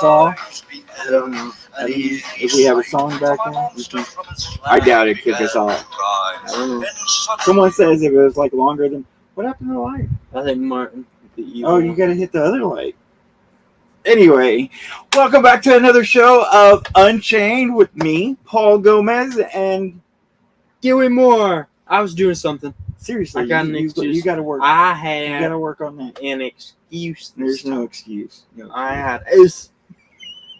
song? I don't know. If we have a song back then? I doubt it kick us off. I don't know. Someone says if it was like longer than... What happened to the light? I think Martin. Oh, you gotta hit the other light. Anyway, welcome back to another show of Unchained with me, Paul Gomez, and Dewey Moore. I was doing something. seriously, I got an excuse. you gotta work. I You had gotta work on that. an excuse. There's no excuse. I had. It's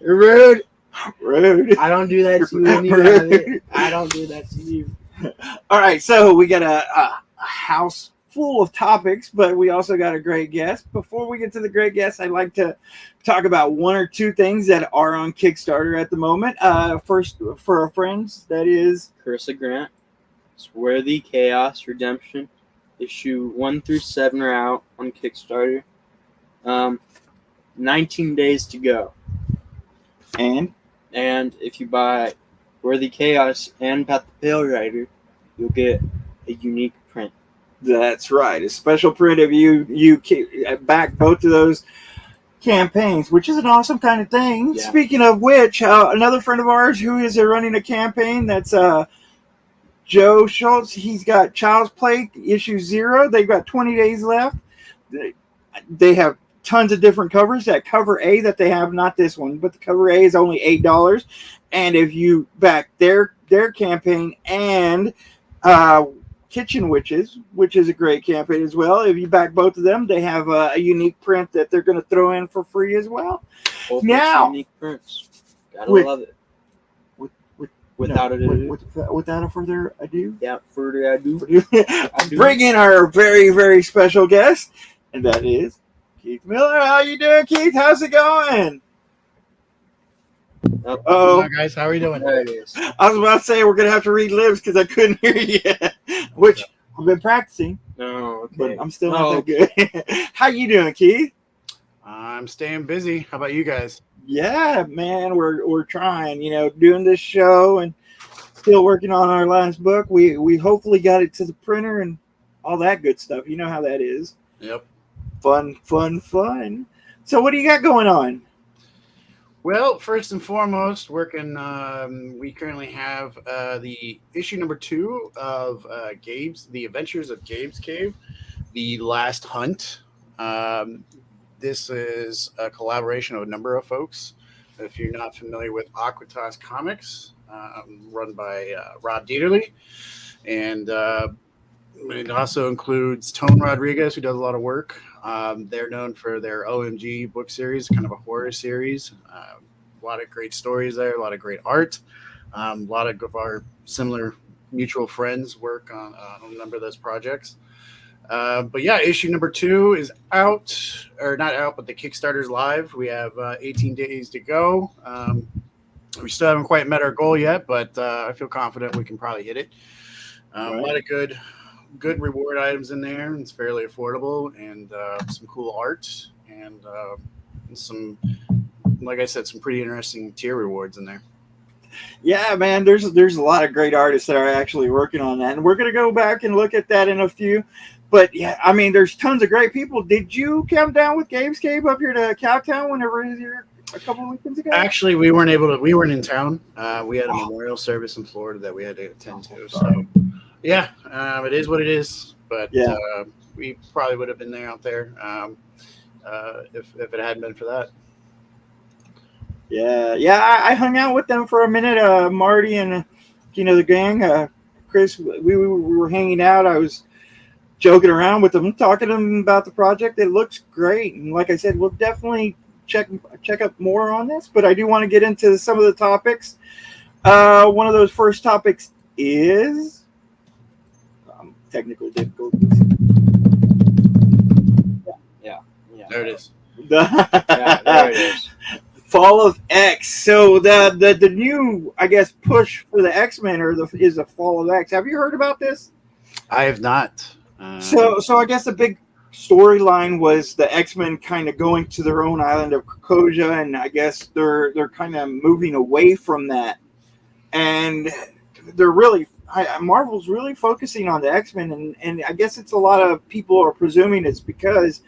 rude. Rude. I don't do that to you. And you have it. I don't do that to you. All right, so we got a house full of topics, but we also got a great guest. Before we get to the great guest, I'd like to talk about one or two things that are on Kickstarter at the moment. First, for our friends, that is Carissa Grant. Swarthy Chaos Redemption. Issue 1 through 7 are out on Kickstarter. 19 days to go. and if you buy Worthy Chaos and Path the Pale Rider, you'll get a unique print. that's right, a special print of you back both of those campaigns, which is an awesome kind of thing. Yeah. Speaking of which, another friend of ours who is running a campaign, that's Joe Schultz. He's got Child's Play issue 0. They've got 20 days left. They have tons of different covers. That cover A that they have, not this one, but the cover A is only $8. And if you back their campaign and Kitchen Witches, which is a great campaign as well, if you back both of them, they have a unique print that they're going to throw in for free as well. Both Now, unique prints. Gotta love it. Without a further ado, Yeah, further ado. bring in our very, very special guest, and that is Keith Miller. How you doing, Keith? How's it going? Oh, Hi guys, how are you doing? there it is. I was about to say we're gonna have to read lips because I couldn't hear you, which I've been practicing, Oh, okay. but I'm still not that good. How you doing, Keith? I'm staying busy. How about you guys? Yeah, man, we're trying, doing this show and still working on our last book. We hopefully got it to the printer and all that good stuff. You know how that is. Yep. Fun. So what do you got going on? Well, first and foremost, working. We currently have the issue number 2 of The Adventures of Gabe's Cave, The Last Hunt. This is a collaboration of a number of folks. If you're not familiar with Aquitas Comics, run by Rob Dieterle, and it also includes Tone Rodriguez, who does a lot of work. They're known for their OMG book series, kind of a horror series. A lot of great stories there, a lot of great art. A lot of our similar mutual friends work on a number of those projects. But yeah, issue number 2 is out, or not out, but the Kickstarter's live. We have 18 days to go. We still haven't quite met our goal yet, but I feel confident we can probably hit it. A lot of good reward items in there. It's fairly affordable, and some cool art, and some, like I said, some pretty interesting tier rewards in there. Yeah, man, there's a lot of great artists that are actually working on that, and we're gonna go back and look at that in a few. But yeah, I mean, there's tons of great people. Did you come down with Gabe's Cave up here to Cowtown whenever you were here a couple of weekends ago? Actually, we weren't able to. We weren't in town. We had a memorial service in Florida that we had to attend to. So yeah, it is what it is. But yeah, we probably would have been there out there if it hadn't been for that. Yeah. I hung out with them for a minute. Marty and the gang. Chris, we were hanging out. I was joking around with them, talking to them about the project. It looks great, and like I said, we'll definitely check up more on this. But I do want to get into some of the topics. One of those first topics is technical difficulties. Yeah. There it is. Yeah, there it is. Fall of X. So the new, I guess, push for the X-Men is the Fall of X. Have you heard about this? I have not. So I guess the big storyline was the X-Men kind of going to their own island of Krakoa, and I guess they're kind of moving away from that. And they're really Marvel's really focusing on the X-Men, and I guess it's a lot of people are presuming it's because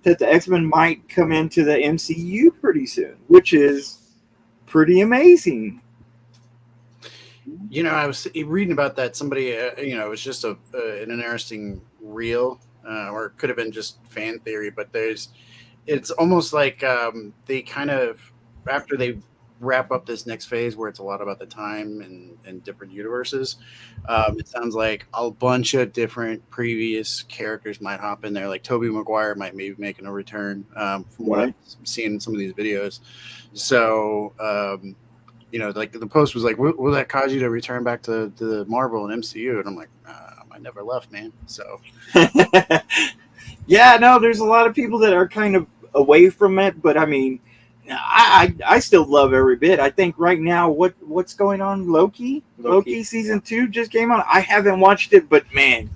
that the X-Men might come into the MCU pretty soon, which is pretty amazing. You know, I was reading about that. Somebody, it was just an interesting reel, or it could have been just fan theory. But it's almost like they kind of, after they wrap up this next phase where it's a lot about the time and different universes, it sounds like a bunch of different previous characters might hop in there. Like Tobey Maguire might be making a return, from what I've seen in some of these videos. So. Like the post was like, will that cause you to return back to the Marvel and MCU? And I'm like, I never left, man. So, yeah, no, there's a lot of people that are kind of away from it, but I mean, I still love every bit. I think right now, what's going on? Loki season 2 just came on. I haven't watched it, but man,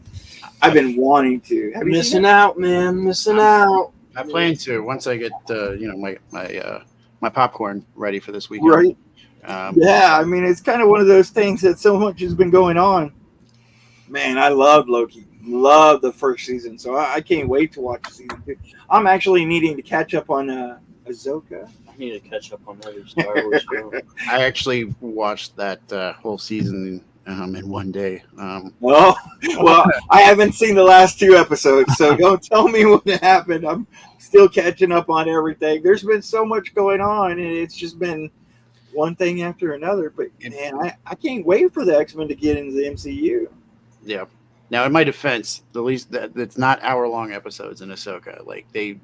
I've been wanting to. Have you Missing out, man. Missing out. I plan to once I get my popcorn ready for this weekend. Right. Yeah, I mean, it's kind of one of those things that so much has been going on. Man, I love Loki. Love the first season, so I can't wait to watch season 2. I'm actually needing to catch up on Ahsoka. I need to catch up on every Star Wars film. I actually watched that whole season in one day. Well, I haven't seen the last 2 episodes, so don't tell me what happened. I'm still catching up on everything. There's been so much going on, and it's just been one thing after another. But man, I can't wait for the X-Men to get into the MCU. Yeah. Now, in my defense, at least that's not hour-long episodes in Ahsoka. Like they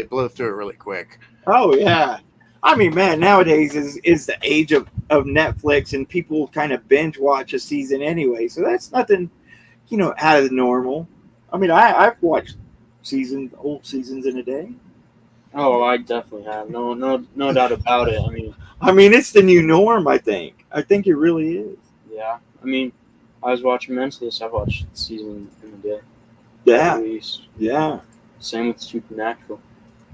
blow through it really quick. Oh yeah, I mean, man, nowadays is the age of Netflix, and people kind of binge watch a season anyway. So that's nothing, out of the normal. I mean, I've watched old seasons in a day. Oh, I definitely have. No doubt about it. I mean, it's the new norm. I think it really is. Yeah. I mean, I was watching Mentalist. I watched the season in a day. Yeah. At least. Yeah. Same with Supernatural.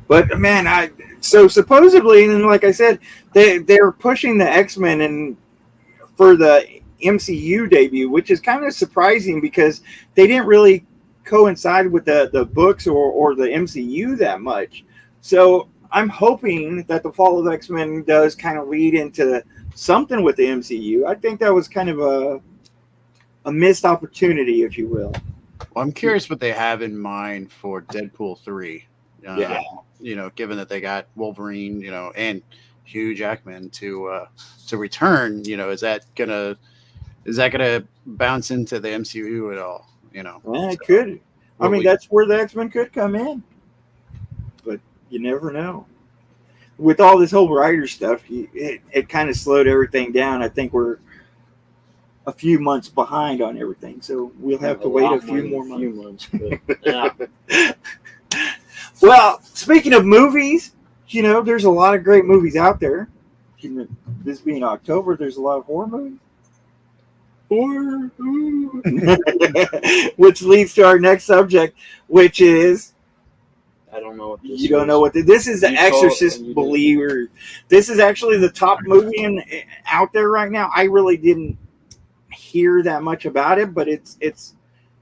But man, so supposedly, and like I said, they're pushing the X-Men and for the MCU debut, which is kind of surprising because they didn't really coincide with the books or the MCU that much. So I'm hoping that the Fall of the X-Men does kind of lead into something with the MCU. I think that was kind of a missed opportunity, if you will. Well, I'm curious what they have in mind for Deadpool 3. Yeah. Given that they got Wolverine, and Hugh Jackman to return, is that gonna bounce into the MCU at all? It could. I mean, that's where the X-Men could come in, but you never know. With all this whole writer stuff, it kind of slowed everything down. I think we're a few months behind on everything, so we'll have to wait a few more months. But, yeah. Well, speaking of movies, there's a lot of great movies out there. This being October, there's a lot of horror movies. Which leads to our next subject, which is I don't know what this you don't know what this is. The Exorcist believer. This is actually the top movie out there right now. I really didn't hear that much about it, but it's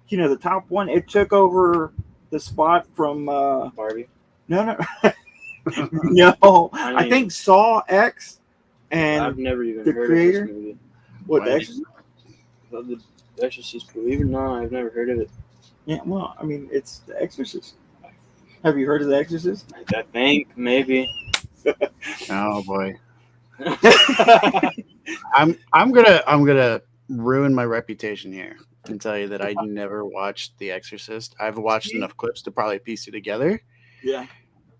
the top one. It took over the spot from Barbie. No. No. I think Saw X and I've never even the heard creator. of this movie. What, The Exorcist? The Exorcist believer? No, I've never heard of it. Yeah, well, I mean, it's The Exorcist. Have you heard of The Exorcist? I think maybe. Oh boy. I'm gonna ruin my reputation here and tell you that I never watched The Exorcist. I've watched enough clips to probably piece it together. Yeah.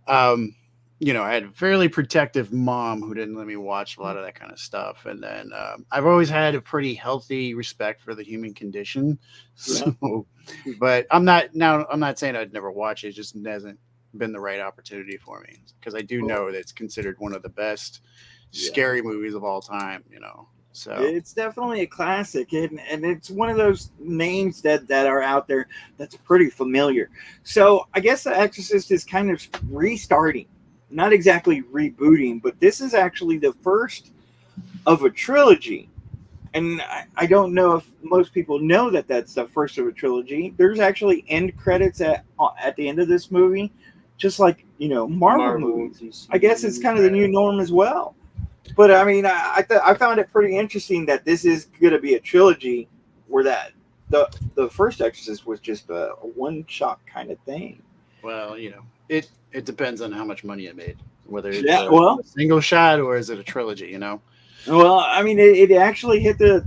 I had a fairly protective mom who didn't let me watch a lot of that kind of stuff. And then I've always had a pretty healthy respect for the human condition. So, but I'm not saying I'd never watch it. It just hasn't been the right opportunity for me because I do know that it's considered one of the best scary movies of all time, So it's definitely a classic, and it's one of those names that are out there that's pretty familiar. So I guess The Exorcist is kind of restarting, not exactly rebooting, but this is actually the first of a trilogy. And I don't know if most people know that that's the first of a trilogy. There's actually end credits at the end of this movie just like Marvel movies. DC I guess it's kind of the new norm as well. But I mean, I found it pretty interesting that this is going to be a trilogy, where that the first Exorcist was just a one shot kind of thing. Well, it depends on how much money it made, whether it's Yeah, a single shot or is it a trilogy. Well, I mean, it actually hit it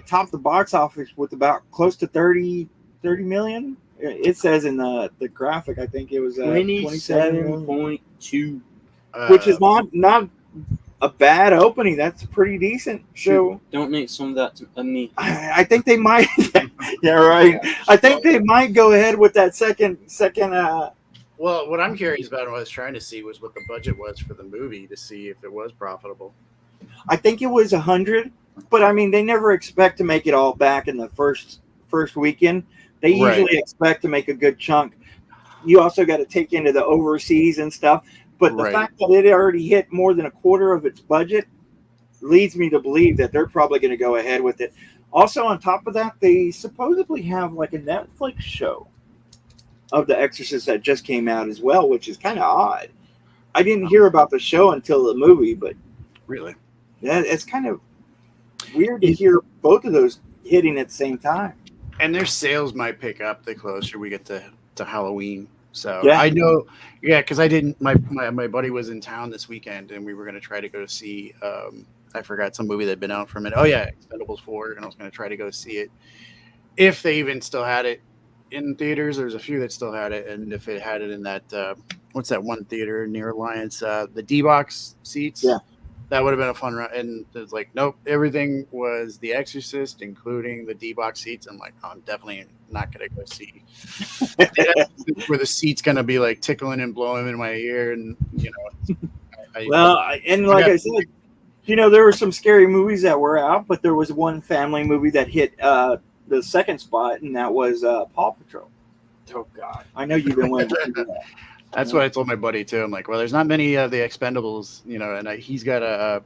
topped the box office with about close to 30 million. It says in the graphic, I think it was 27.2, which is not a bad opening. That's pretty decent. So donate some of that to me. I think they might. Yeah, right. I think they might go ahead with that second. Well, what I'm curious about, and what I was trying to see, was what the budget was for the movie to see if it was profitable. I think it was 100, but I mean, they never expect to make it all back in the first weekend. They usually expect to make a good chunk. You also got to take into the overseas and stuff. But the fact that it already hit more than a quarter of its budget leads me to believe that they're probably going to go ahead with it. Also, on top of that, they supposedly have like a Netflix show of The Exorcist that just came out as well, which is kind of odd. I didn't hear about the show until the movie, but really, yeah, it's kind of weird to hear both of those hitting at the same time. And their sales might pick up the closer we get to Halloween. So yeah. I know, because I didn't. My buddy was in town this weekend, and we were going to try to go see. I forgot some movie that'd been out for a minute. Oh yeah, Expendables 4, and I was going to try to go see it if they even still had it in theaters. There's a few that still had it, and if it had it in that what's that one theater near Alliance, the D-Box seats. Yeah. That would have been a fun run. And it's like, nope, everything was The Exorcist, including the D-Box seats. I'm like, I'm definitely not going to go see where the seat's going to be like tickling and blowing in my ear. And, I said, there were some scary movies that were out, but there was one family movie that hit the second spot, and that was Paw Patrol. Oh, God. I know you've been wanting to do that. That's what I told my buddy too. I'm like, well, there's not many of the Expendables, and he's got a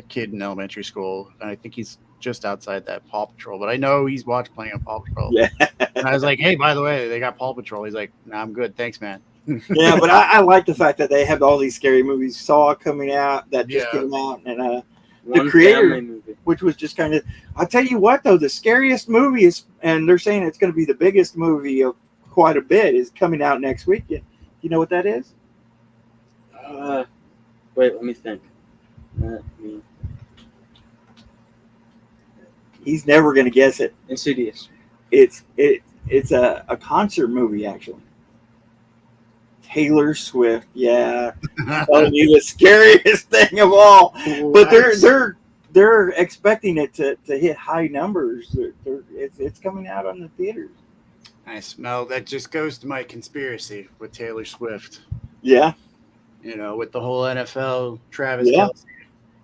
kid in elementary school, and I think he's just outside that Paw Patrol. But I know he's watched plenty of Paw Patrol. Yeah. And I was like, hey, by the way, they got Paw Patrol. He's like, nah, I'm good, thanks, man. Yeah, but I like the fact that they have all these scary movies. Saw coming out that just came out, and the creator, which was just kind of. I'll tell you what, though, the scariest movie is, and they're saying it's going to be the biggest movie of quite a bit, is coming out next weekend. You know what that is? Wait, let me think. He's never going to guess it. Insidious. It's a concert movie, actually. Taylor Swift, yeah. Telling you the scariest thing of all. But they're expecting it to hit high numbers. It's coming out on the theaters. Nice. Mel, that just goes to my conspiracy with Taylor Swift. Yeah. With the whole NFL, Travis Kelce.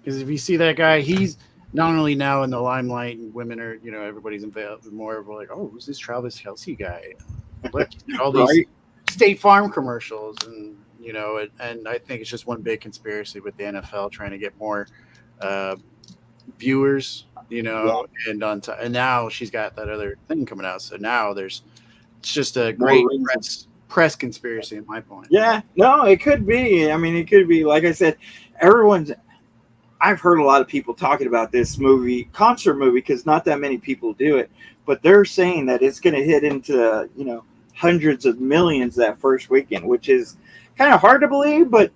Because if you see that guy, he's not only now in the limelight, and women are, everybody's involved more of like, oh, who's this Travis Kelce guy? All these State Farm commercials, and and I think it's just one big conspiracy with the NFL trying to get more viewers, and now she's got that other thing coming out. So now it's just a great press conspiracy in my point. Yeah, no, it could be. I mean, it could be. Like I said, I've heard a lot of people talking about this concert movie, because not that many people do it, but they're saying that it's going to hit into, hundreds of millions that first weekend, which is kind of hard to believe, but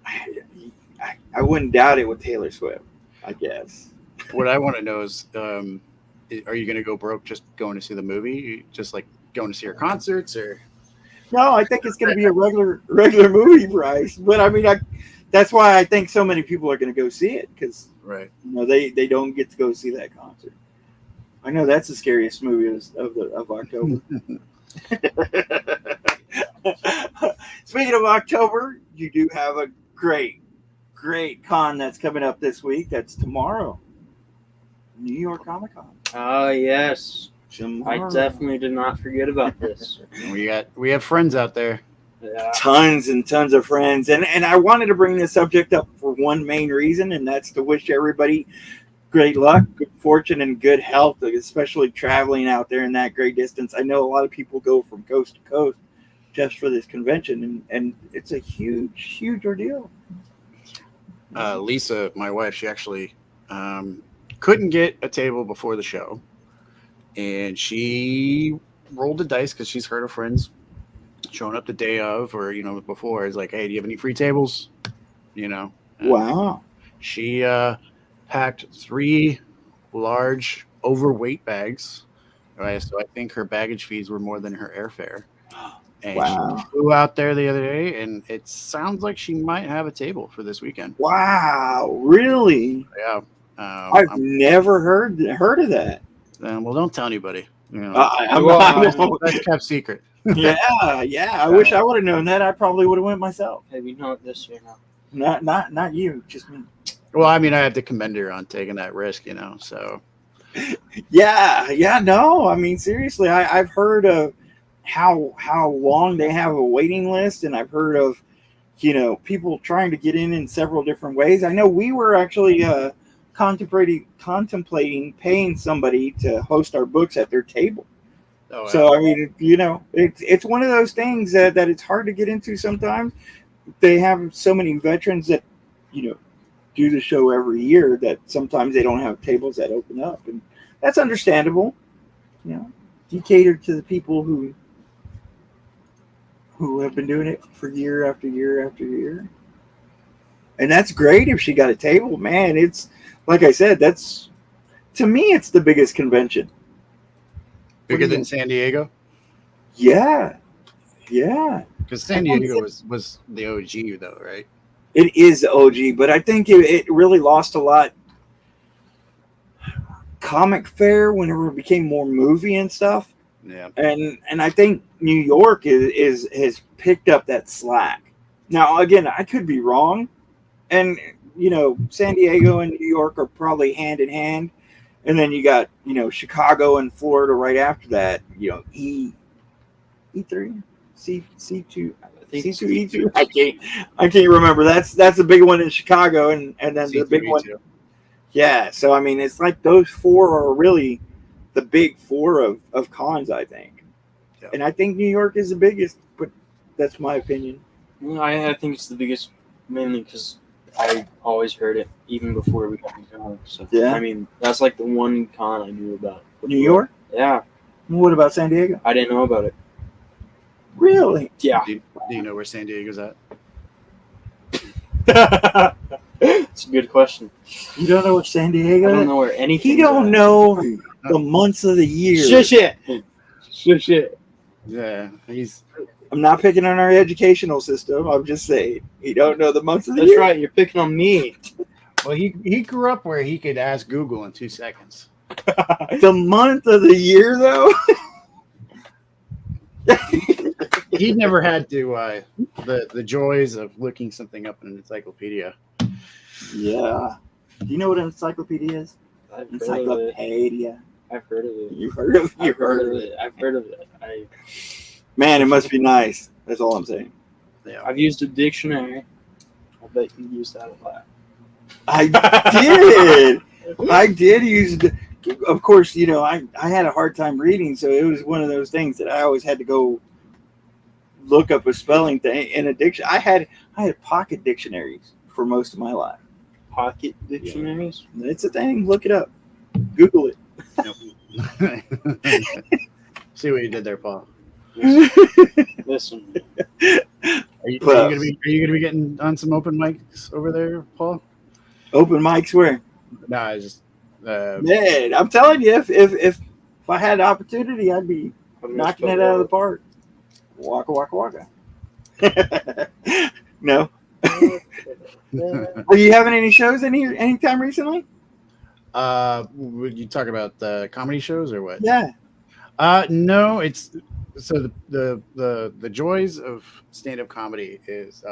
I wouldn't doubt it with Taylor Swift, I guess. What I want to know is, are you going to go broke just going to see the movie? Just like going to see her concerts, or? No, I think it's going to be a regular movie price. But I mean, that's why I think so many people are going to go see it, because they don't get to go see that concert. I know that's the scariest movie of October. Speaking of October, you do have a great con that's coming up this week. That's tomorrow, New York Comic Con. Oh yes. Tomorrow. I definitely did not forget about this. We have friends out there. Yeah. Tons and tons of friends. And I wanted to bring this subject up for one main reason, and that's to wish everybody great luck, good fortune, and good health, especially traveling out there in that great distance. I know a lot of people go from coast to coast just for this convention, and it's a huge ordeal. Lisa, my wife, she actually couldn't get a table before the show, and she rolled the dice because she's heard of friends showing up the day of or before. Is like, hey, do you have any free tables? Wow. She packed 3 large overweight bags. Right, so I think her baggage fees were more than her airfare. And Wow. she flew out there the other day, and it sounds like she might have a table for this weekend. Wow, really? Yeah, I've never heard of that. well, don't tell anybody. That's kept secret. Yeah. I wish I would have known that. I probably would have went myself. Hey, we know it this year now. Not you, just me. Well, I mean, I have to commend her on taking that risk, so. Yeah, no. I mean, seriously, I've heard of how long they have a waiting list, and I've heard of people trying to get in several different ways. I know we were actually contemplating paying somebody to host our books at their table. Oh, wow. So I mean, it's one of those things that it's hard to get into sometimes. They have so many veterans that do the show every year that sometimes they don't have tables that open up, and that's understandable. You cater to the people who have been doing it for year after year after year, and that's great. If she got a table, man, it's like I said, that's, to me, it's the biggest convention. Bigger than San Diego? Yeah. Because San Diego was the OG, though, right? It is the OG, but I think it really lost a lot. Comic fair whenever it became more movie and stuff. Yeah. And I think New York has picked up that slack. Now, again, I could be wrong. And, San Diego and New York are probably hand in hand. And then you got, Chicago and Florida right after that. E3, C2, C2, E2. I can't remember. That's the big one in Chicago, and then C2, the big one. Yeah, so I mean, it's like those 4 are really the big 4 of cons, I think. Yep. And I think New York is the biggest, but that's my opinion. I think it's the biggest mainly because I always heard it even before we got into York. So yeah, I mean, that's like the one con I knew about. Before. New York? Yeah. What about San Diego? I didn't know about it. Really? Yeah. Do you know where San Diego's at? It's a good question. You don't know where San Diego is? I don't know where anything He don't know the months of the year. Shush it. Yeah, I'm not picking on our educational system. I'm just saying he don't know the months of the year. That's right. You're picking on me. Well, he grew up where he could ask Google in 2 seconds. The month of the year, though. He never had to the joys of looking something up in an encyclopedia. Yeah. Do you know what an encyclopedia is? Encyclopedia. I've heard of it. You've heard of it. I've heard of it. Man, it must be nice. That's all I'm saying. Yeah. I've used a dictionary. I bet you use that a lot. I did. I did use. Of course, I had a hard time reading, so it was one of those things that I always had to go look up a spelling thing in a dictionary. I had pocket dictionaries for most of my life. Pocket dictionaries? Yeah. It's a thing. Look it up. Google it. See what you did there, Paul. Listen. Are you gonna be getting on some open mics over there, Paul? Open mics where? No, I just man, I'm telling you, if I had the opportunity, I'd be knocking it out of the park. Waka. No. Are you having any shows anytime recently? Would you talk about the comedy shows or what? Yeah. No, it's so the joys of stand-up comedy is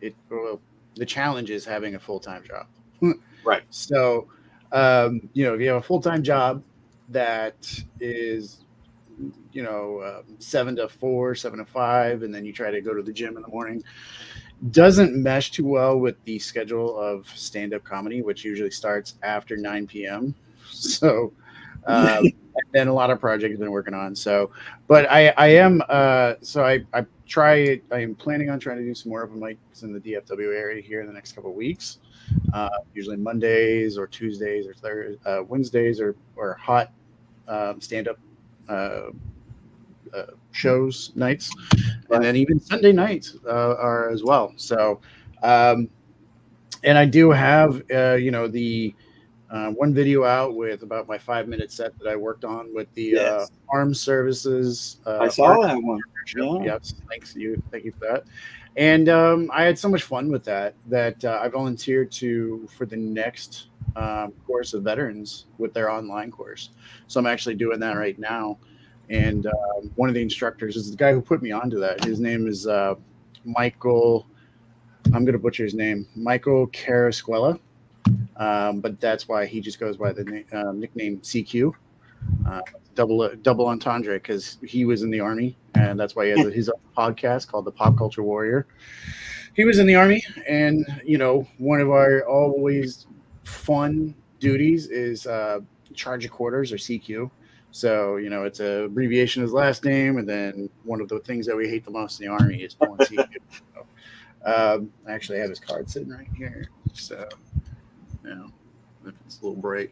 the challenge is having a full-time job. Right. So if you have a full-time job that is 7 to 4, 7 to 5, and then you try to go to the gym in the morning, doesn't mesh too well with the schedule of stand-up comedy, which usually starts after 9 p.m. So, and then a lot of projects I've been working on. So, but I am I am planning on trying to do some more open mics in the DFW area here in the next couple of weeks. Usually Mondays or Tuesdays or Wednesdays or hot stand-up shows nights, and then even Sunday nights are as well. So, and I do have the one video out with about my 5-minute set that I worked on with the Yes. Armed Services. I saw that one. Yeah. Yes, thank you for that. And I had so much fun with that I volunteered for the next course of veterans with their online course. So I'm actually doing that right now. And one of the instructors is the guy who put me onto that. His name is Michael. I'm going to butcher his name, Michael Carasquella. But that's why he just goes by the nickname CQ. Double entendre, because he was in the Army, and that's why he has his own podcast called the Pop Culture Warrior. He was in the Army, and one of our always fun duties is charge of quarters, or CQ. So it's an abbreviation of his last name, and then one of the things that we hate the most in the Army is pulling CQ. So, I actually have his card sitting right here, so if it's a little bright.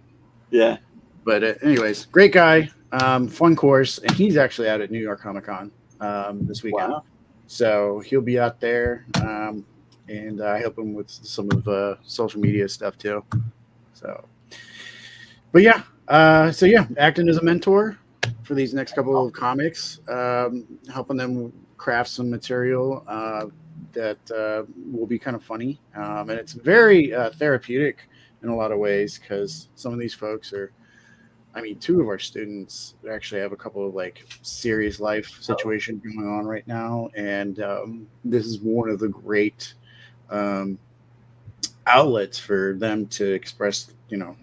Yeah. But anyways, great guy, fun course, and he's actually out at New York Comic Con this weekend. Wow. So he'll be out there, and I help him with some of social media stuff too. So, but yeah, acting as a mentor for these next couple of comics, helping them craft some material that will be kind of funny, and it's very therapeutic in a lot of ways, because some of these folks are. I mean, 2 of our students actually have a couple of serious life situations going on right now, and this is one of the great outlets for them to express,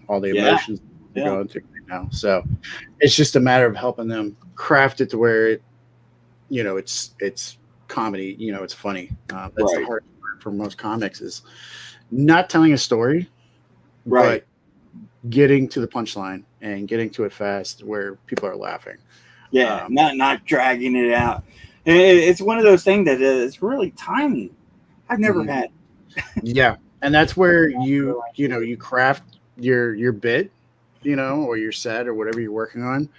all the emotions they're going through right now. So it's just a matter of helping them craft it to where it, it's comedy, it's funny. That's the hard part for most comics, is not telling a story, but getting to the punchline and getting to it fast where people are laughing. Yeah, not dragging it out. It's one of those things that it's really tiny. I've never had. Yeah, and that's where you craft your bit, or your set or whatever you're working on,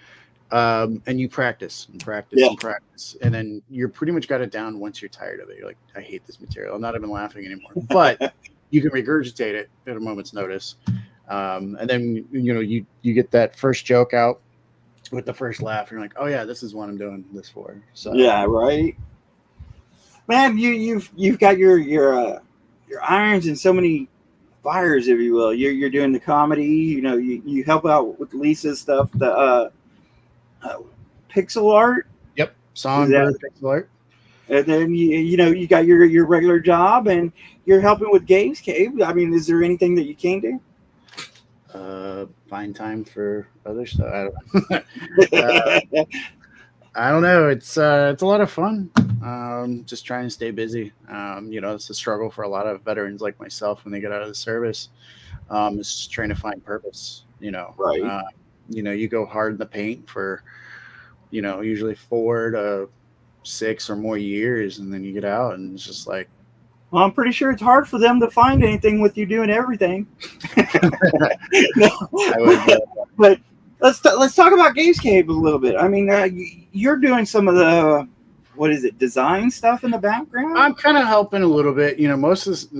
and you practice and practice and practice, and then you're pretty much got it down. Once you're tired of it, you're like, I hate this material. I'm not even laughing anymore. But you can regurgitate it at a moment's notice. And then you get that first joke out with the first laugh, and you're like, oh yeah, this is what I'm doing this for. So yeah, right, man. You've got your irons in so many fires, if you will. You're doing the comedy. You help out with Lisa's stuff, the pixel art. Yep, Songbird pixel art. And then you got your regular job, and you're helping with Games Cave. I mean, is there anything that you can do? Find time for other stuff. I don't know. It's a lot of fun. Just trying to stay busy. It's a struggle for a lot of veterans like myself when they get out of the service. It's just trying to find purpose. Right. You go hard in the paint for, usually 4 to 6 or more years, and then you get out, and it's just like. Well, I'm pretty sure it's hard for them to find anything with you doing everything. But let's talk about Games Cave a little bit. I mean, you're doing some of the design stuff in the background. I'm kind of helping a little bit. Most of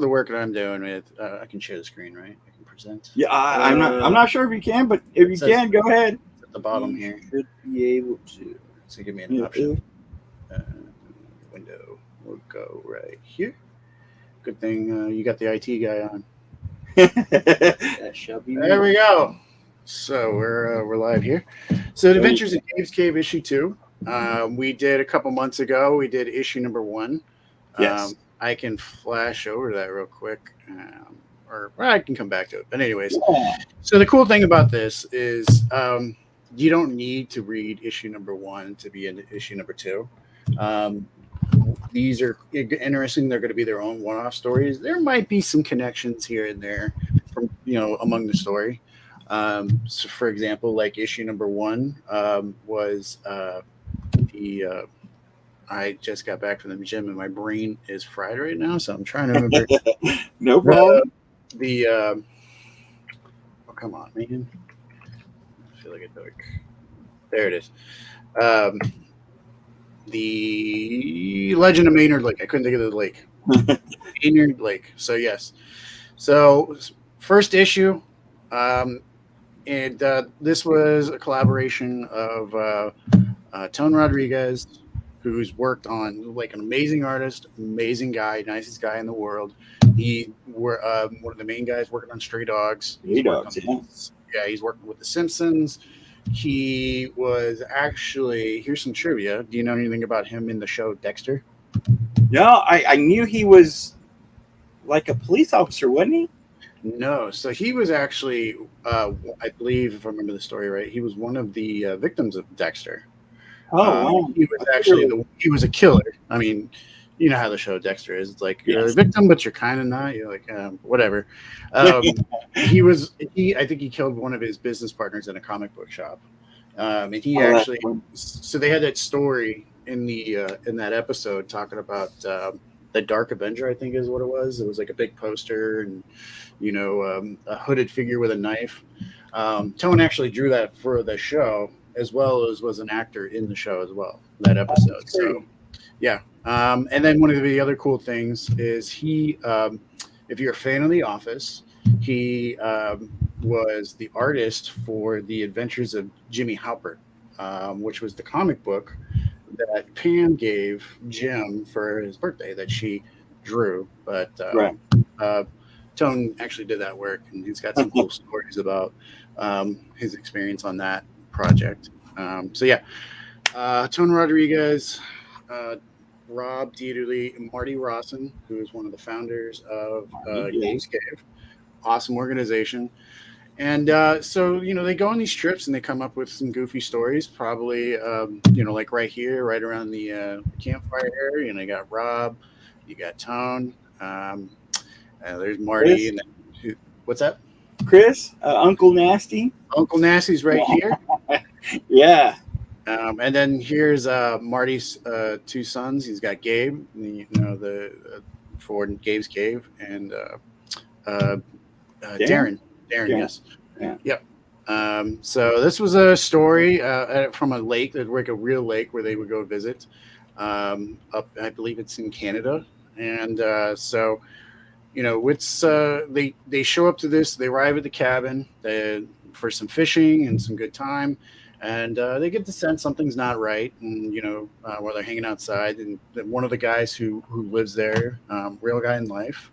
the work that I'm doing with, I can share the screen, right? I can present. Yeah, I'm not sure if you can, but if you can, go ahead. It's at the bottom here. Should be able to. So give me an option. Window. We'll go right here. Good thing you got the IT guy on. That shall be there we go. So we're live here. So the Adventures in Games Cave issue 2. We did a couple months ago. We did issue number 1. Yes. I can flash over that real quick, or I can come back to it. But anyways, So the cool thing about this is you don't need to read issue number 1 to be in issue number 2. these are interesting. They're going to be their own one-off stories. There might be some connections here and there from among the story. So, for example, like issue number 1 was the. I just got back from the gym and my brain is fried right now, so I'm trying to remember. No problem. Oh, come on, man! I feel like a dork. There it is. The Legend of Maynard Lake. I couldn't think of the lake. Maynard Lake. So yes. So first issue, and this was a collaboration of Tone Rodriguez, who's worked on like an amazing artist, amazing guy, nicest guy in the world. He were one of the main guys working on Stray Dogs. Stray Dogs, yeah, he's working with The Simpsons. He was actually, here's some trivia. Do you know anything about him in the show Dexter? No, I knew he was like a police officer, wasn't he? No. So he was actually, I believe, if I remember the story right, he was one of the victims of Dexter. Oh, wow. He was actually he was a killer. I mean, you know how the show Dexter is. It's like you're a victim, but you're kind of not. You're like whatever. I think he killed one of his business partners in a comic book shop. And he actually, so they had that story in that episode talking about the Dark Avenger, I think is what it was. It was like a big poster and a hooded figure with a knife. Tone actually drew that for the show, as well as was an actor in the show as well, that episode. So, yeah. And then one of the other cool things is he, if you're a fan of The Office, he was the artist for The Adventures of Jimmy Halpert, which was the comic book that Pam gave Jim for his birthday that she drew. But Tone actually did that work, and he's got some cool stories about his experience on that project. Tone Rodriguez, Rob Dieterle, and Marty Rawson, who is one of the founders of Games Cave. Awesome organization. And they go on these trips and they come up with some goofy stories, probably, like right here, right around the campfire area. And I got Rob, you got Tone, there's Marty. And then, what's that? Chris, Uncle Nasty. Uncle Nasty's right here. Yeah. And then here's Marty's 2 sons. He's got Gabe, for Gabe's Cave, and Darren. Darren, yes. Yeah. Yep. So this was a story from a lake, like a real lake where they would go visit. Up, I believe it's in Canada, and it's they show up to this. They arrive at the cabin for some fishing and some good time. And they get the sense something's not right, and while they're hanging outside, and one of the guys who lives there, real guy in life,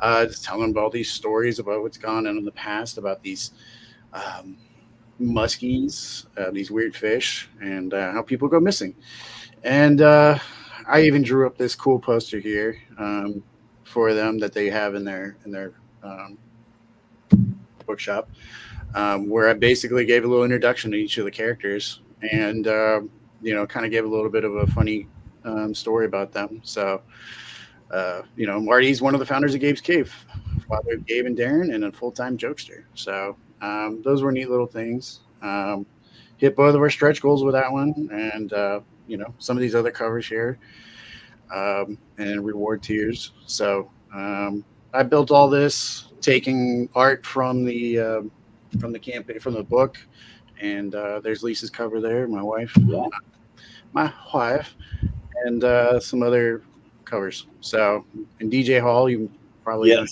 is telling them about all these stories about what's gone on in the past, about these muskies, these weird fish, and how people go missing. And I even drew up this cool poster here for them that they have in their bookshop. Where I basically gave a little introduction to each of the characters and, kind of gave a little bit of a funny story about them. So, Marty's one of the founders of Gabe's Cave, father of Gabe and Darren, and a full-time jokester. So those were neat little things. Hit both of our stretch goals with that one and, some of these other covers here and reward tiers. So I built all this, taking art from the campaign, from the book, and there's Lisa's cover there, my wife, and some other covers. So, and DJ Hall, you probably know.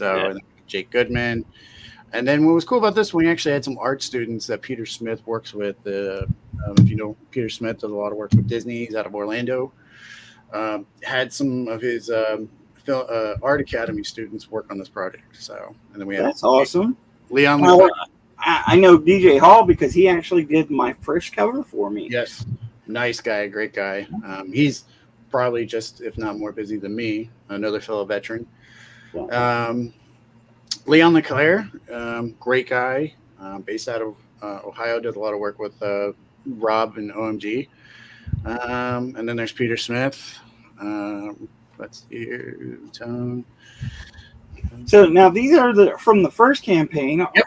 And Jake Goodman, and then what was cool about this one, we actually had some art students that Peter Smith works with. If you know, Peter Smith does a lot of work with Disney. He's out of Orlando. Had some of his art academy students work on this project. So, and then we had that's awesome. Leon. I know DJ Hall because he actually did my first cover for me. Yes. Nice guy. Great guy. He's probably just, if not more busy than me, another fellow veteran. Leon LeClaire, great guy, based out of Ohio, did a lot of work with Rob and OMG. And then there's Peter Smith. Let's see, tone. So now these are from the first campaign. Yep.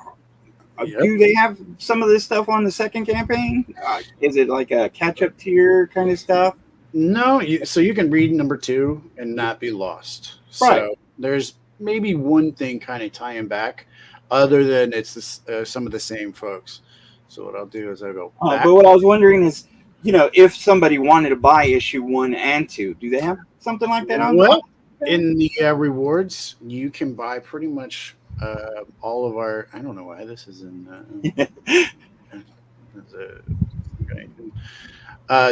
Do they have some of this stuff on the second campaign? Is it like a catch-up tier kind of stuff? No, so you can read number 2 and not be lost. Right. So there's maybe one thing kind of tying back, other than it's some of the same folks. So what I'll do is I'll go back. But what I was wondering is, if somebody wanted to buy issue 1 and 2, do they have something like that on? Well, in the rewards, you can buy pretty much all of our. I don't know why this is in.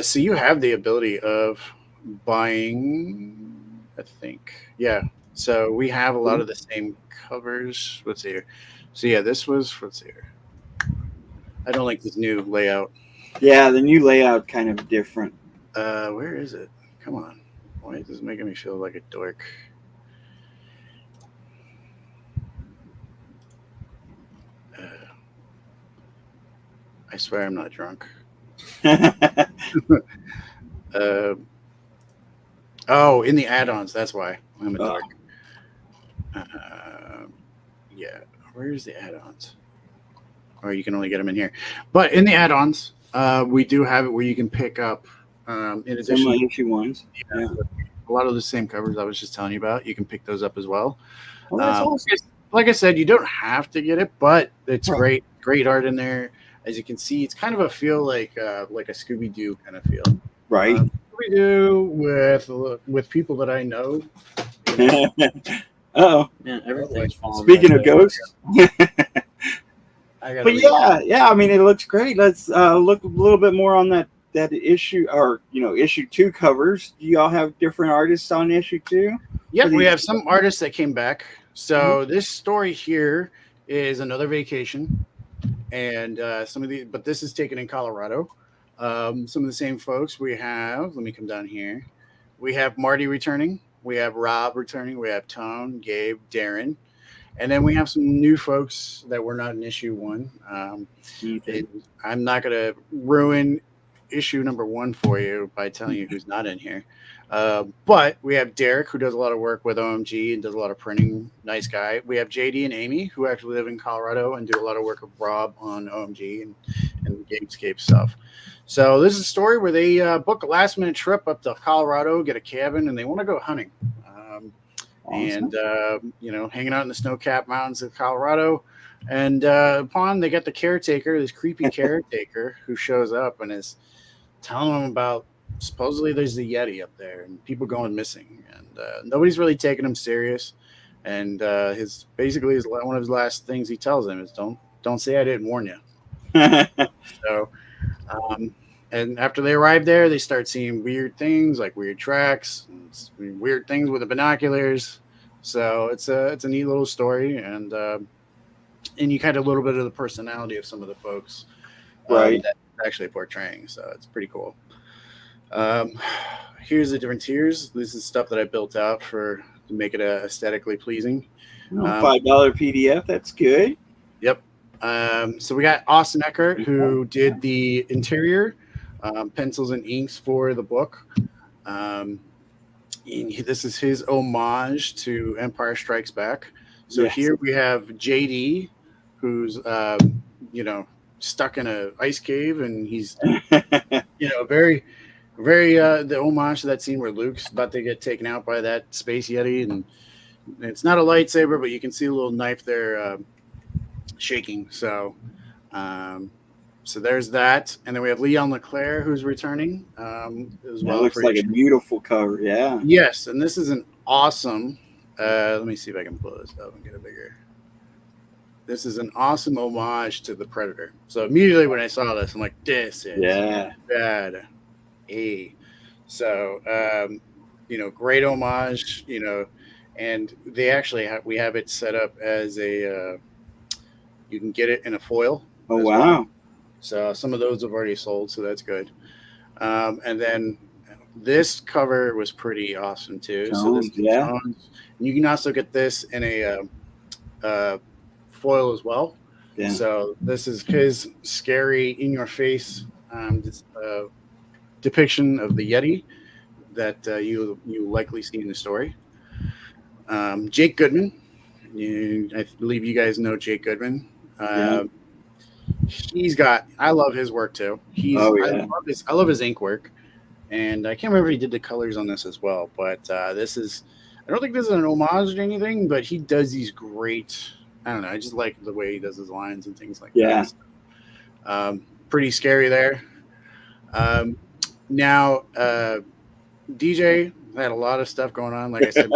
So you have the ability of buying. I think, yeah. So we have a lot of the same covers. Let's see here. So yeah, this was. Let's see here. I don't like this new layout. Yeah, the new layout kind of different. Where is it? Come on. Why is this making me feel like a dork? I swear I'm not drunk. In the add-ons. That's why I'm a dork. Yeah. Where's the add-ons? Or you can only get them in here. But in the add-ons, we do have it where you can pick up, in addition to issue ones. Yeah. A lot of the same covers I was just telling you about. You can pick those up as well. Oh, that's awesome. Like I said, you don't have to get it, but it's great art in there. As you can see, it's kind of a feel like a Scooby-Doo kind of feel. Right. Scooby-Doo with people that I know. Uh-oh. Man, everything's falling. Speaking of ghosts. But yeah. I mean, it looks great. Let's look a little bit more on that issue, or issue 2 covers. Do y'all have different artists on issue 2? Yep, we have some artists that came back. So this story here is Another Vacation, and but this is taken in Colorado. Some of the same folks we have. Let me come down here. We have Marty returning. We have Rob returning. We have Tone, Gabe, Darren. And then we have some new folks that were not in issue 1. I'm not going to ruin issue number 1 for you by telling you who's not in here. But we have Derek, who does a lot of work with OMG and does a lot of printing. Nice guy. We have JD and Amy, who actually live in Colorado and do a lot of work with Rob on OMG and Gamescape stuff. So this is a story where they book a last-minute trip up to Colorado, get a cabin, and they want to go hunting. Awesome. And hanging out in the snow-capped mountains of Colorado, and they get the caretaker, this creepy caretaker, who shows up and is telling them about supposedly there's a Yeti up there and people going missing, and nobody's really taking him serious. And one of his last things he tells them is don't say I didn't warn you. So, and after they arrive there, they start seeing weird things like weird tracks, and weird things with the binoculars. So it's a neat little story, and you kind of a little bit of the personality of some of the folks, that actually portraying. So it's pretty cool. Here's the different tiers. This is stuff that I built out to make it aesthetically pleasing. $5 PDF. That's good. Yep. So we got Austin Eckert, who did the interior, pencils and inks for the book. This is his homage to Empire Strikes Back. So here we have JD, who's stuck in an ice cave, and he's very, very the homage to that scene where Luke's about to get taken out by that space Yeti, and it's not a lightsaber, but you can see a little knife there shaking. So there's that, and then we have Leon LeClaire, who's returning as well. That looks like a beautiful cover. Yeah. Yes, and this is an awesome. Let me see if I can pull this up and get it bigger. This is an awesome homage to the Predator. So immediately when I saw this, I'm like, this is bad. So great homage. And they actually we have it set up as you can get it in a foil. Oh wow! Well. So some of those have already sold, so that's good. And then this cover was pretty awesome too. Tones, and you can also get this in a foil as well. Yeah. So this is his scary, in-your-face depiction of the Yeti. that you likely see in the story. Jake Goodman. I believe you guys know Jake Goodman. Yeah. He's got. I love his work too. Oh yeah. I love his ink work, and I can't remember if he did the colors on this as well. But this is. I don't think this is an homage to anything, but he does these great. I don't know. I just like the way he does his lines and things like Yeah. that. Pretty scary there. Now, DJ had a lot of stuff going on. Like I said,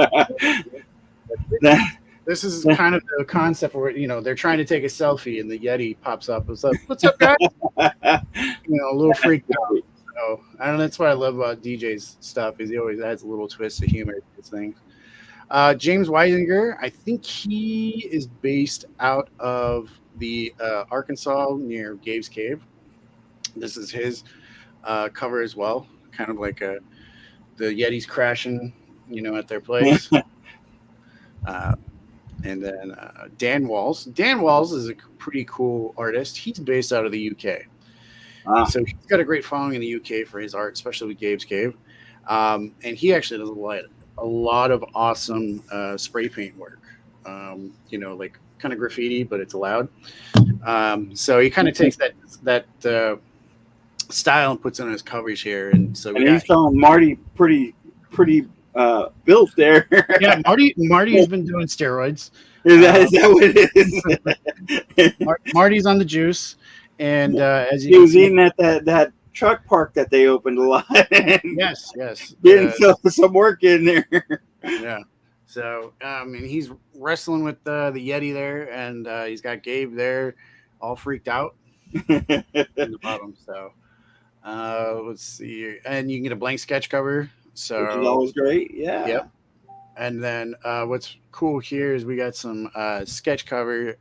this is kind of the concept where they're trying to take a selfie and the Yeti pops up. What's up, guys? A little freaked out. So I don't know. That's what I love about DJ's stuff is he always adds a little twist of humor to his things. James Weisinger, I think he is based out of the Arkansas near Gabe's Cave. This is his cover as well, kind of like the Yetis crashing, at their place. And then Dan Walls. Dan Walls is a pretty cool artist. He's based out of the UK. So he's got a great following in the UK for his art, especially with Gabe's Cave. And he actually does a lot of awesome spray paint work. Like kind of graffiti, but it's allowed. So he kind of takes that style and puts it on his covers here. And so he's telling Marty pretty built there. Yeah, Marty has been doing steroids. Is that what it is? Marty's on the juice, and as he was eating at that truck park that they opened a lot. Yes. Getting some work in there. Yeah. So, and he's wrestling with the Yeti there, and he's got Gabe there, all freaked out in the bottom. So, let's see, and you can get a blank sketch cover. So, which is always great. Yeah. Yep. And then what's cool here is we got some sketch cover,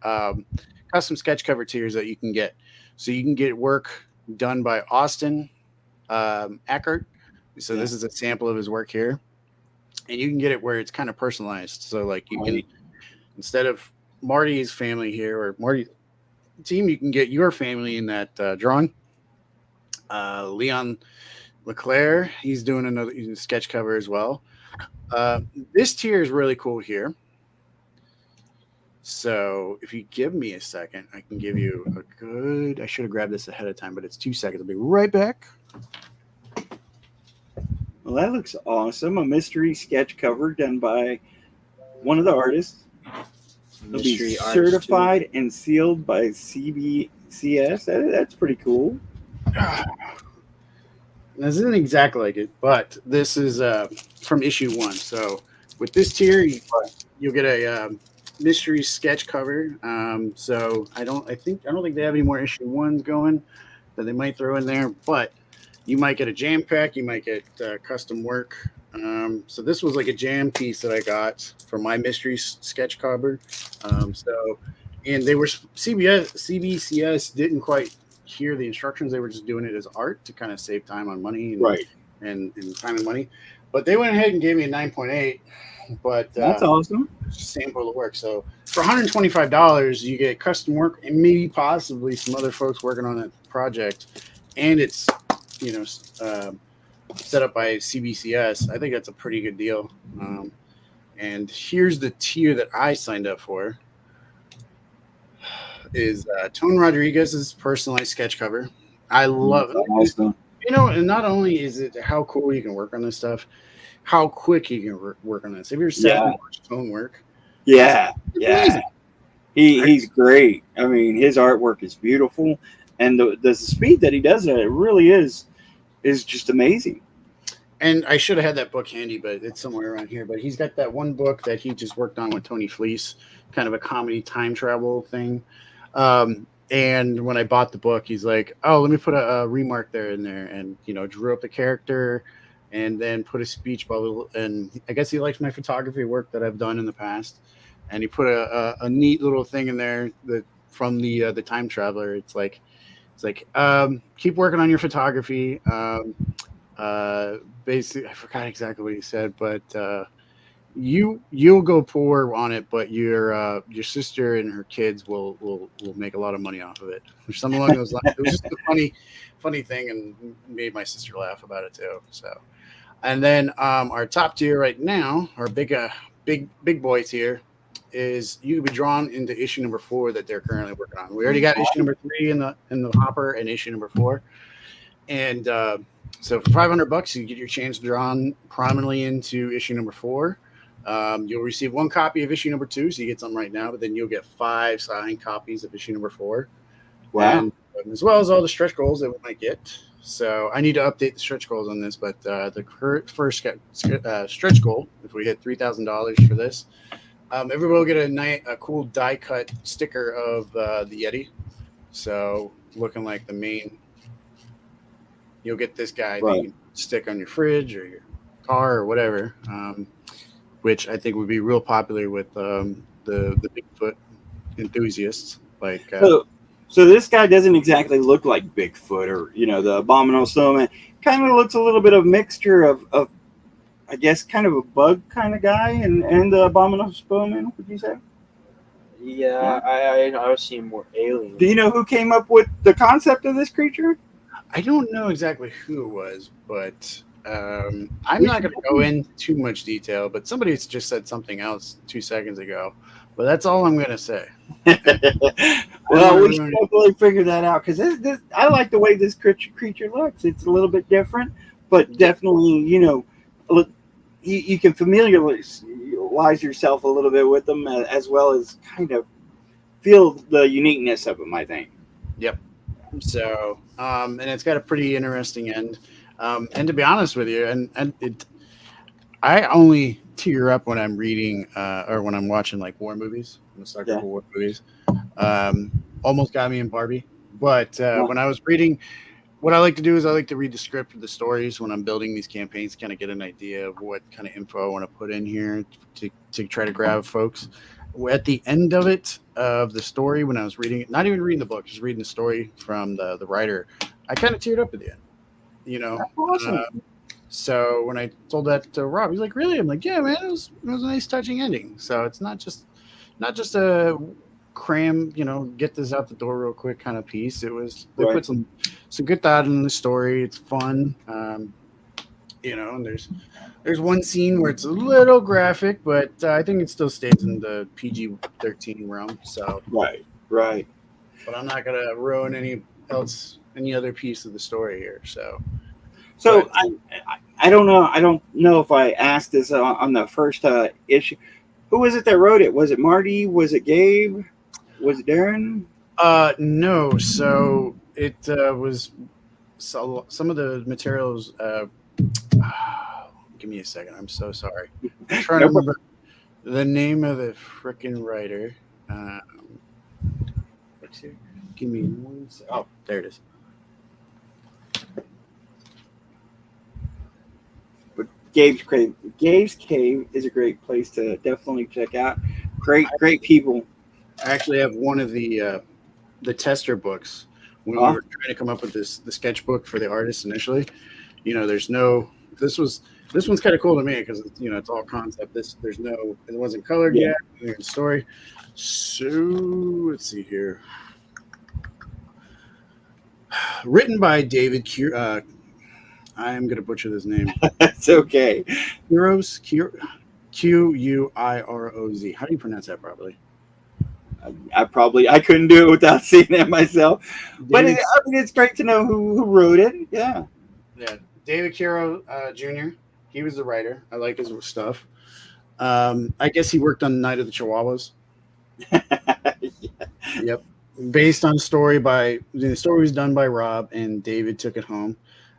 custom sketch cover tiers that you can get. So you can get work done by Austin Eckert. So this is a sample of his work here. And you can get it where it's kind of personalized. So like you can, instead of Marty's family here or Marty's team, you can get your family in that drawing. Leon LeClaire, he's doing another sketch cover as well. This tier is really cool here. So if you give me a second, I can give you I should have grabbed this ahead of time, but it's 2 seconds. I'll be right back. Well, that looks awesome. A mystery sketch cover done by one of the artists. It'll be certified and sealed by CBCS. That's pretty cool. This isn't exactly like it, but this is from issue 1. So with this tier, you'll get a mystery sketch cover. So I don't think they have any more issue 1s going that they might throw in there, but you might get a jam pack. You might get custom work. So this was like a jam piece that I got for my mystery sketch cover. And they were CBCS didn't quite hear the instructions. They were just doing it as art to kind of save time on money and time and money. But they went ahead and gave me a 9.8. But that's awesome. Sample of the work. So for $125, you get custom work and maybe possibly some other folks working on that project. And it's set up by CBCS. I think that's a pretty good deal. And here's the tier that I signed up for. Is Tone Rodriguez's personalized sketch cover. I love it. Awesome. And not only is it how cool you can work on this stuff, how quick you can work on this. If you're sat and watch Tone work, he's great. I mean, his artwork is beautiful, and the speed that he does it really is just amazing. And I should have had that book handy, but it's somewhere around here. But he's got that one book that he just worked on with Tony Fleece, kind of a comedy time travel thing. And when I bought the book, he's like, "Oh, let me put a remark there in there," and drew up the character, and then put a speech bubble. And I guess he likes my photography work that I've done in the past, and he put a neat little thing in there that from the time traveler. It's like keep working on your photography. Basically, I forgot exactly what he said, but you'll go poor on it, but your sister and her kids will make a lot of money off of it, or something along those lines. It was just a funny thing, and made my sister laugh about it too. So And then our top tier right now, our big boy tier, is you can be drawn into issue number 4 that they're currently working on. We already got issue number 3 in the hopper and issue number 4, and so for $500, you get your chance drawn prominently into issue number 4. You'll receive 1 copy of issue number 2, so you get something right now, but then you'll get 5 signed copies of issue number 4. Wow. And as well as all the stretch goals that we might get. So I need to update the stretch goals on this, but the first stretch goal, if we hit $3,000 for this, everybody will get a cool die cut sticker of the Yeti. So looking like the main, you'll get this guy that you can stick on your fridge or your car or whatever, which I think would be real popular with the Bigfoot enthusiasts. Like, so this guy doesn't exactly look like Bigfoot or the Abominable Snowman. Kind of looks a little bit of mixture of I guess kind of a bug kind of guy and the Abominable Snowman. Would you say? Yeah, I was seeing more aliens. Do you know who came up with the concept of this creature? I don't know exactly who it was, but I'm not going to go into too much detail. But somebody just said something else 2 seconds ago. But that's all I'm going to say. Well, we should definitely figure that out because I like the way this creature looks. It's a little bit different, but definitely, you can familiarize yourself a little bit with them as well as kind of feel the uniqueness of them, I think. Yep. So, and it's got a pretty interesting end. And to be honest with you, I only tear up when I'm reading or when I'm watching like war movies. I'm a sucker for war movies. Almost got me in Barbie. But when I was reading, what I like to do is I like to read the script of the stories when I'm building these campaigns, kind of get an idea of what kind of info I want to put in here to try to grab folks. At the end of it, of the story, when I was reading it, not even reading the book, just reading the story from the writer, I kind of teared up at the end. Awesome. So when I told that to Rob, he's like, "Really?" I'm like, "Yeah, man, it was a nice, touching ending." So it's not just a cram, get this out the door real quick kind of piece. It was they put some good thought in the story. It's fun, and there's one scene where it's a little graphic, but I think it still stays in the PG-13 realm. So right. But I'm not gonna ruin any other piece of the story here. So I don't know. I don't know if I asked this on the first issue. Who was it that wrote it? Was it Marty? Was it Gabe? Was it Darren? No. So it was some of the materials. Give me a second. I'm so sorry. I'm trying to remember the name of the freaking writer. Let's see. Give me 1 second. Oh, there it is. Gabe's Cave is a great place to definitely check out. Great people. I actually have one of the tester books when we were trying to come up with the sketchbook for the artist initially. There's no. This one's kind of cool to me because it's all concept. It wasn't colored yet. The story. So let's see here. Written by David I am going to butcher this name. That's okay. Quiroz, Quiroz. How do you pronounce that properly? I couldn't do it without seeing it myself. But it's great to know who wrote it. Yeah. Yeah. David Quiroz Jr. He was the writer. I like his stuff. I guess he worked on Night of the Chihuahuas. Yep. Based on the story was done by Rob, and David took it home.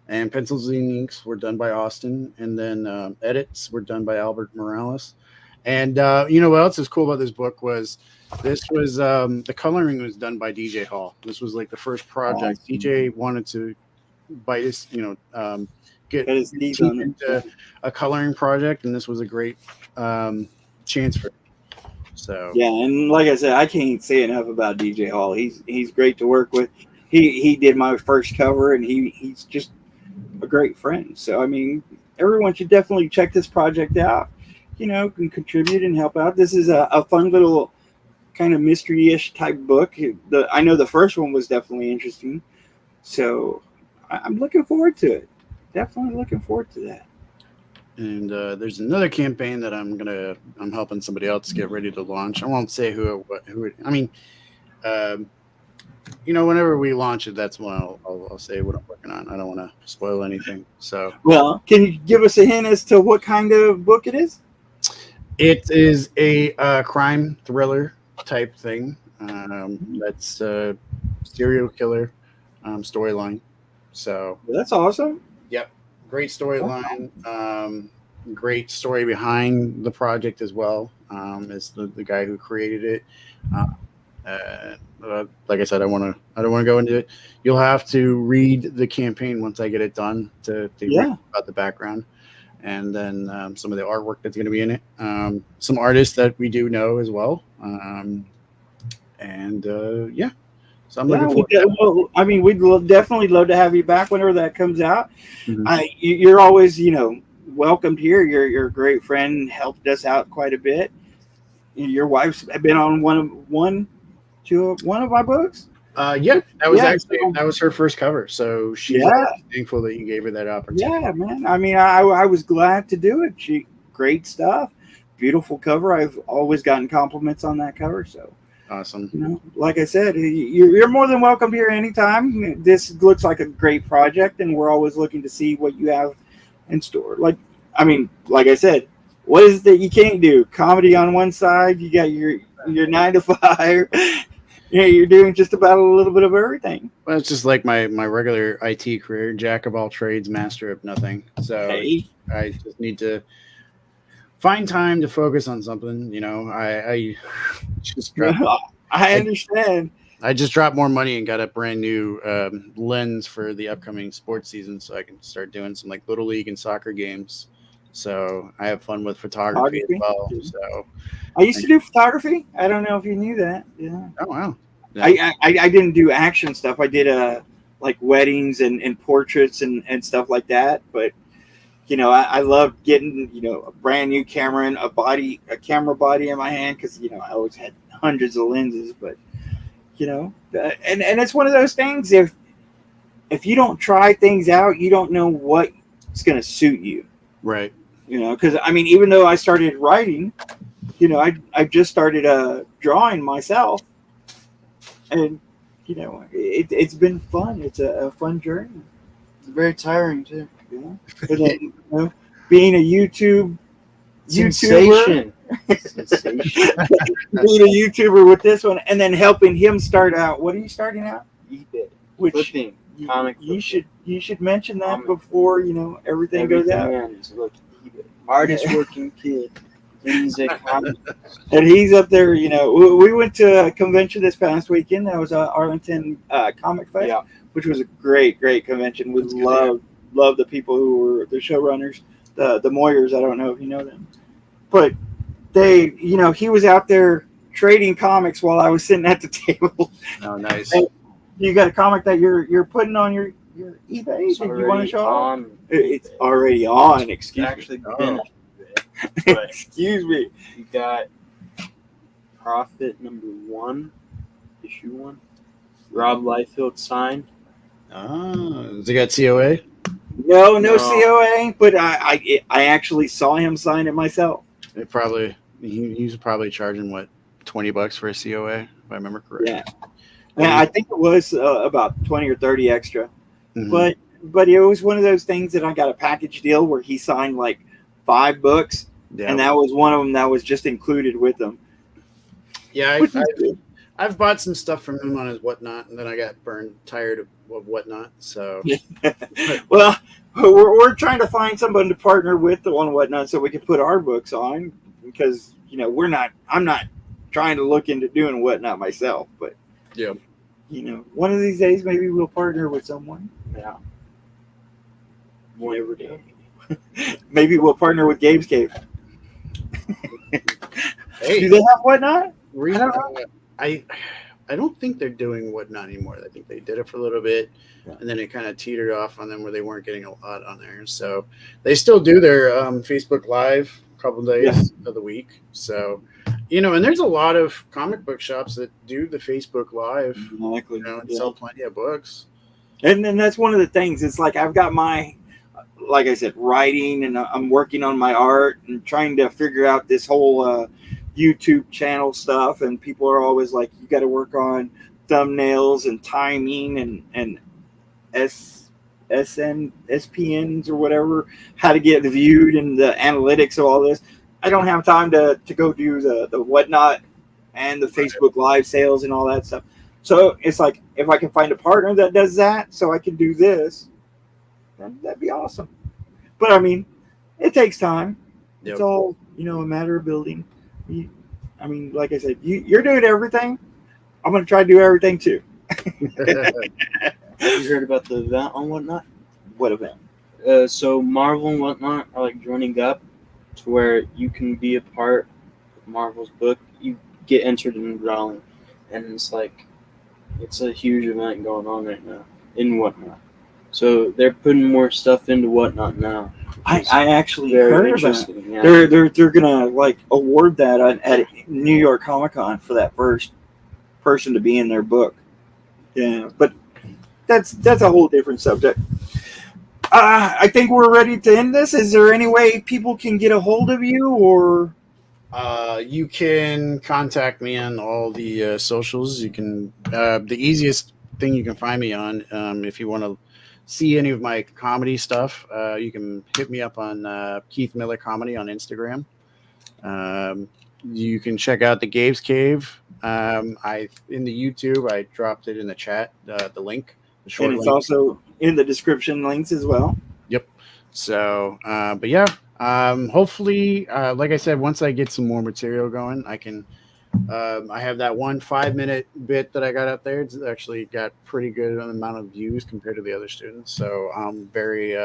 And pencils and inks were done by Austin, and then edits were done by Albert Morales. And what else is cool about this book was the coloring was done by DJ Hall. This was like the first project. Awesome. DJ wanted to bite his, get his teeth into a coloring project, and this was a great chance for him. So yeah, and like I said, I can't say enough about DJ Hall. He's great to work with. He did my first cover, and he's just a great friend. So I mean, everyone should definitely check this project out. Can contribute and help out. This is a fun little kind of mystery-ish type book. I know the first one was definitely interesting, so I'm looking forward to it. Definitely looking forward to that. And there's another campaign that I'm helping somebody else get ready to launch. I won't say I mean, whenever we launch it, that's when I'll say what I'm working on. I don't want to spoil anything. So, Well, can you give us a hint as to what kind of book it is? it is a crime thriller type thing. That's a serial killer storyline. So, That's awesome. yep, great storyline. Great story behind the project as well. Is the guy who created it. Like I said, I don't want to go into it. You'll have to read the campaign once I get it done to read about the background, and then some of the artwork that's going to be in it. Some artists that we do know as well, and yeah. So I'm looking forward. Well, I mean, definitely love to have you back whenever that comes out. Mm-hmm. You're always, welcomed here. You're a great friend. Helped us out quite a bit. Your wife's been on one of my books. Yeah, that was her first cover. So she's thankful that you gave her that opportunity. Yeah, man. I mean, I was glad to do it. Great stuff. Beautiful cover. I've always gotten compliments on that cover. So awesome. Like I said, you're more than welcome here anytime. This looks like a great project, and we're always looking to see what you have in store. Like I said, what is it that you can't do? Comedy on one side, you got your 9 to 5. You're doing just about a little bit of everything. Well, it's just like my regular IT career, jack of all trades, master of nothing. So I just need to find time to focus on something. I just dropped. I understand. I just dropped more money and got a brand new lens for the upcoming sports season, so I can start doing some like little league and soccer games. So I have fun with photography as well. So I used to do photography. I don't know if you knew that. Yeah. Oh wow. Yeah. I didn't do action stuff. I did like weddings and portraits and stuff like that. But I love getting a brand new camera and a camera body in my hand because I always had hundreds of lenses. But and it's one of those things. If you don't try things out, you don't know what's going to suit you. Right. Because even though I started writing, I just started drawing myself, and it's been fun. It's a fun journey. It's very tiring too. But then, being a YouTuber, Sensation. being a YouTuber with this one, and then helping him start out. What are you starting out? eBay. Which Flipping. you should mention that before everything goes out. Look, eBay. Hardest working kid in the comics. And he's up there. We went to a convention this past weekend. That was Arlington Comic Fest, which was a great convention. We love the people who were the showrunners, the Moyers. I don't know if you know them, but they, he was out there trading comics while I was sitting at the table. Oh, nice. And you got a comic that you're putting on your eBay? Did you want to show off? It's already on. Excuse me. Actually, been but excuse me. You got Prophet #1, issue 1. Rob Liefeld signed. Has he got COA? No COA, but I actually saw him sign it myself. He's probably charging what, $20 for a COA, if I remember correctly. Yeah, I think it was about 20 or 30 extra. Mm-hmm. But it was one of those things that I got a package deal where he signed like 5 books, and that was one of them that was just included with them. Yeah, I've bought some stuff from him on his Whatnot, and then I got tired of Whatnot. So, well, we're trying to find someone to partner with on Whatnot so we can put our books on, because I'm not trying to look into doing Whatnot myself, but one of these days maybe we'll partner with someone. Yeah. Never do. Maybe we'll partner with Gabe's Cave. Hey, do they have Whatnot? I don't think they're doing Whatnot anymore. I think they did it for a little bit, and then it kind of teetered off on them where they weren't getting a lot on there. So they still do their Facebook Live a couple of days of the week. So, and there's a lot of comic book shops that do the Facebook Live, exactly. And sell plenty of books. And then that's one of the things. It's like I've got like I said, writing, and I'm working on my art and trying to figure out this whole YouTube channel stuff. And people are always like, you got to work on thumbnails and timing and SPNs or whatever, how to get viewed and the analytics of all this. I don't have time to go do the whatnot and the Facebook live sales and all that stuff. So it's like, if I can find a partner that does that so I can do this, then that'd be awesome. But I mean, it takes time. Yep. It's all, a matter of building. I mean, like I said, you're doing everything. I'm going to try to do everything too. You heard about the event on Whatnot? What event? So Marvel and Whatnot are like joining up to where you can be a part of Marvel's book. You get entered in the drawing, and it's a huge event going on right now in Whatnot. So they're putting more stuff into Whatnot now. I actually heard of that. Yeah. They're gonna award that at New York Comic Con for that first person to be in their book. Yeah, but that's a whole different subject. I think we're ready to end this. Is there any way people can get a hold of you, or? You can contact me on all the socials. You can the easiest thing you can find me on, if you want to see any of my comedy stuff, you can hit me up on Keith Miller Comedy on Instagram. You can check out the Gabe's Cave. In the YouTube, I dropped it in the chat, the link. The short and it's link. Also in the description links as well. Yep. So, but yeah, hopefully, like I said, once I get some more material going, I can. I have that 1 5-minute bit that I got up there. It's actually got pretty good amount of views compared to the other students. So I'm very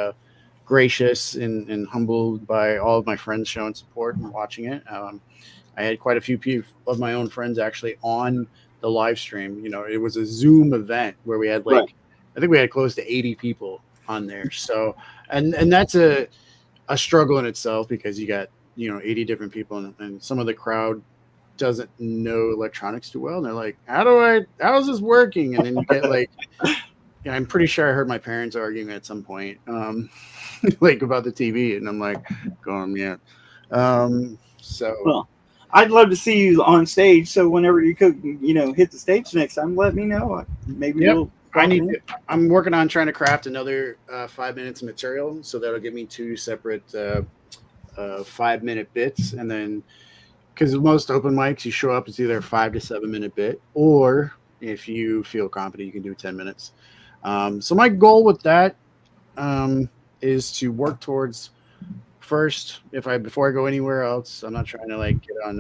gracious and humbled by all of my friends showing support and watching it. I had quite a few of my own friends actually on the live stream. It was a Zoom event where we had Right. I think we had close to 80 people on there. So, and that's a struggle in itself, because you got, 80 different people, and some of the crowd doesn't know electronics too well. And they're like, how's this working? And then you get I'm pretty sure I heard my parents arguing at some point, about the TV. And I'm like, going, yeah. So, Well, I'd love to see you on stage. So whenever you could, hit the stage next time, let me know. Maybe Yep. we'll. I'm working on trying to craft another 5 minutes of material. So that'll give me 2 separate 5-minute bits. And then, because most open mics, you show up, it's either a 5 to 7 minute bit, or if you feel confident, you can do 10 minutes. So my goal with that is to work towards, first, before I go anywhere else, I'm not trying to get on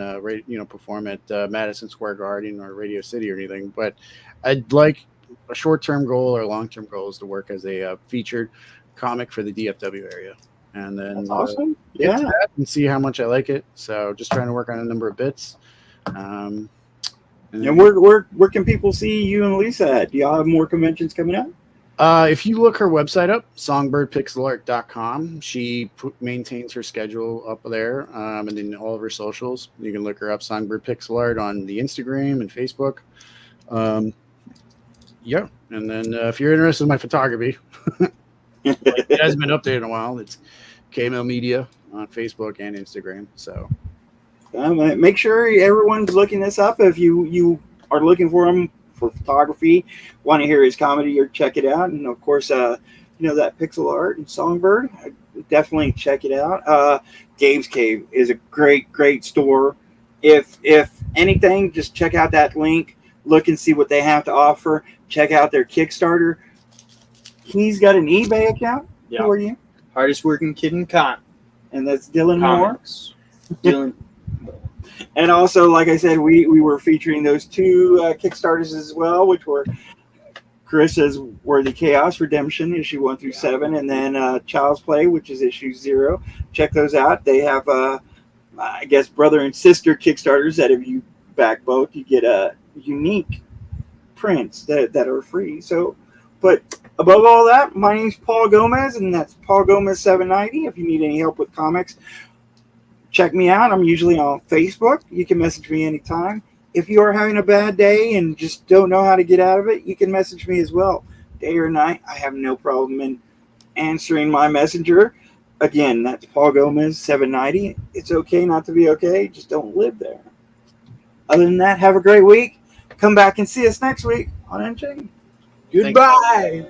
perform at Madison Square Garden or Radio City or anything, but I'd like a short-term goal or a long-term goal is to work as a featured comic for the DFW area. And then That's awesome. get to that and see how much I like it. So just trying to work on a number of bits. And where can people see you and Lisa at? Do y'all have more conventions coming up? If you look her website up, songbirdpixelart.com, she maintains her schedule up there, and then all of her socials. You can look her up, Songbird Pixel Art, on the Instagram and Facebook. Yeah, and then if you're interested in my photography, it hasn't been updated in a while. It's KML Media on Facebook and Instagram. So make sure everyone's looking this up. If you are looking for him for photography, want to hear his comedy, or check it out. And of course, that pixel art and Songbird, definitely check it out. Gabe's Cave is a great store. If anything, just check out that link. Look and see what they have to offer. Check out their Kickstarter. He's got an eBay account. Yeah. Who are you? Hardest working kid in comics. And that's Dylan Moore. Dylan. And also, like I said, we were featuring those 2 Kickstarters as well, which were Carissa's Worthy Chaos Redemption, issue 1 through 7, and then Child's Play, which is issue 0. Check those out. They have, I guess, brother and sister Kickstarters that if you back both, you get unique prints that are free. So, but above all that, my name's Paul Gomez, and that's Paul Gomez 790. If you need any help with comics, check me out. I'm usually on Facebook. You can message me anytime. If you are having a bad day and just don't know how to get out of it, you can message me as well. Day or night, I have no problem in answering my messenger. Again, that's Paul Gomez, 790. It's okay not to be okay. Just don't live there. Other than that, have a great week. Come back and see us next week on Unchained. Goodbye.